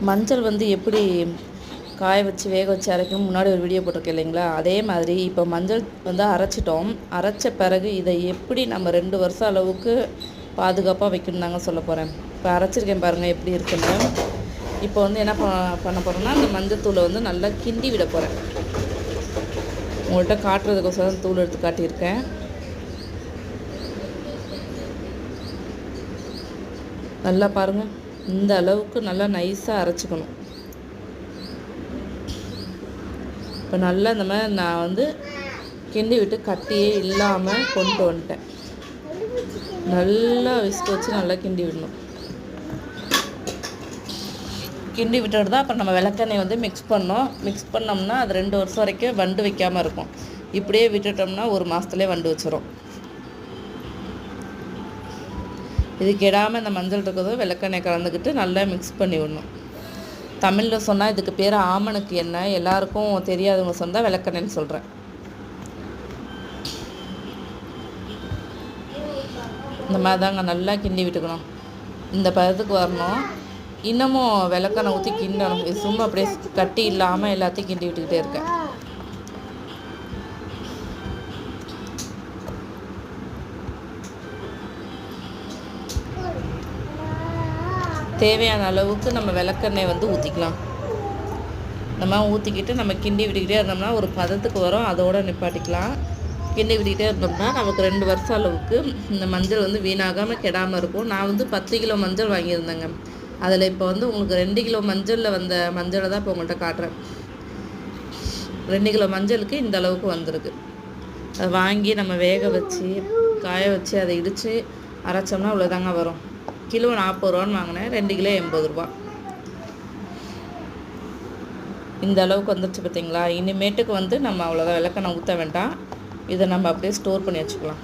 மஞ்சள் வந்து எப்படி காய வச்சு வேக வச்சு அரைக்கணும் முன்னாடி ஒரு வீடியோ போட்டிருக்கேன் இல்லைங்களா, அதே மாதிரி இப்போ மஞ்சள் வந்து அரைச்சிட்டோம். அரைச்ச பிறகு இதை எப்படி நம்ம 2 வருஷம் அளவுக்கு பாதுகாப்பாக வைக்கணும் தாங்க சொல்ல போகிறேன். இப்போ அரைச்சிருக்கேன் பாருங்கள் எப்படி இருக்குன்னு. இப்போ வந்து என்ன பண்ண போகிறேன்னா, அந்த மஞ்சள் தூளை வந்து நல்லா கிண்டி விட போகிறேன். உங்கள்கிட்ட காட்டுறதுக்கோசரம் தூள் எடுத்து காட்டியிருக்கேன். நல்லா பாருங்கள், இந்த அளவுக்கு நல்லா நைஸாக அரைச்சிக்கணும். இப்போ நல்லா இந்த மாதிரி நான் வந்து கிண்டி விட்டு கட்டியே இல்லாமல் கொண்டு வந்துட்டேன். நல்லா விஸ்க் வச்சு நல்லா கிண்டி விடணும். கிண்டி விட்டுட்டு தான் அப்புறம் நம்ம விளக்கெண்ணெய் வந்து மிக்ஸ் பண்ணோம். மிக்ஸ் பண்ணோம்னா அது 2 வருஷம் வரைக்கும் வண்டு வைக்காமல் இருக்கும். இப்படியே விட்டுட்டோம்னா 1 மாதத்துலேயே வண்டு வச்சிரும். இது கெடாமல் இந்த மஞ்சள் இருக்கிறதும் விளக்கெண்ணெய் கலந்துக்கிட்டு நல்லா மிக்ஸ் பண்ணி விடணும். தமிழில் சொன்னால் இதுக்கு பேர் ஆமணக்கு எண்ணெய், எல்லாருக்கும் தெரியாதவங்க சொன்னால் விளக்கெண்ணெய்னு சொல்கிறேன். இந்த மாதிரி தாங்க நல்லா கிண்டி விட்டுக்கணும். இந்த பதத்துக்கு வரணும். இன்னமும் விளக்கெண்ணெய் ஊற்றி கிண்டணும். இது சும்மா அப்படியே கட்டி இல்லாமல் எல்லாத்தையும் கிண்டி விட்டுக்கிட்டே இருக்கேன். தேவையான அளவுக்கு நம்ம விளக்கெண்ணெய் வந்து ஊற்றிக்கலாம். நம்ம ஊற்றிக்கிட்டு நம்ம கிண்டி விட்டுக்கிட்டே இருந்தோம்னா ஒரு பதத்துக்கு வரும், அதோடு நிப்பாட்டிக்கலாம். கிண்டி விட்டுக்கிட்டே இருந்தோம்னா நமக்கு 2 வருஷம் அளவுக்கு இந்த மஞ்சள் வந்து வீணாகாமல் கெடாமல் இருக்கும். நான் வந்து 10 கிலோ மஞ்சள் வாங்கியிருந்தேங்க. அதில் இப்போ வந்து உங்களுக்கு 2 கிலோ மஞ்சளில் வந்த மஞ்சளை தான் இப்போ உங்கள்கிட்ட காட்டுறேன். 2 கிலோ மஞ்சளுக்கு இந்த அளவுக்கு வந்திருக்கு. அதை வாங்கி நம்ம வேக வச்சு காய வச்சு அதை இடித்து அரைச்சோம்னா அவ்வளோதாங்க வரும். கிலோ 40 ரூபான்னு வாங்கினேன், 2 கிலோ 80 ரூபா. இந்த அளவுக்கு வந்துருச்சு பார்த்தீங்களா. இனிமேட்டுக்கு வந்து நம்ம அவ்வளோதான் விளக்கெண்ணெய் ஊற்ற வேண்டாம். இதை நம்ம அப்படியே ஸ்டோர் பண்ணி வச்சுக்கலாம்.